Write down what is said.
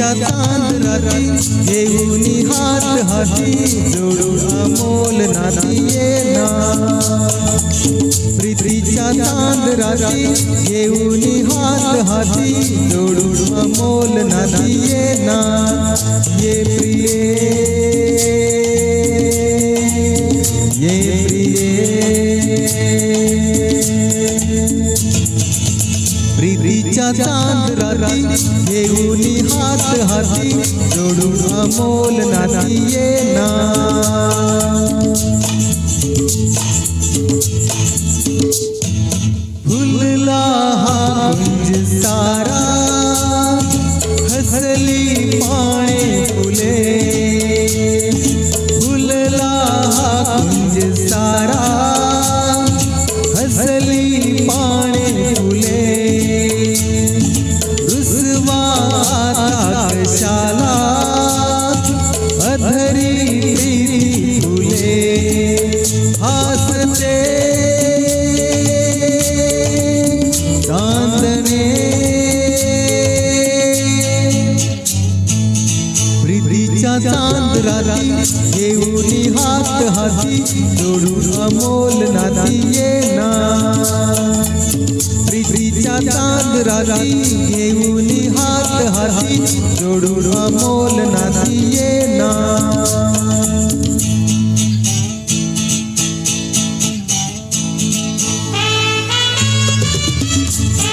प्रीतीच्या चांद राती घेऊनी हात हाती जोडून अमोल नाती येना प्रीतीच्या चांद राती घेऊनी हात हाती जोडून अमोल नाती येना ये प्रिये ये प्रीतीच्या चांद राती घेऊनी हात हाती जोडून अमोल नाती येना फुलला हा कुंज सारा हसली पाने फुले फुलला हा कुंज सारा हसली पाने फुले कशाला अधरी प्रीती फुले हासते चांदणे प्रीतीच्या चांद राती घेऊनी हात हाती जोडून अमोल नाती येना प्रीतीच्या चांद राती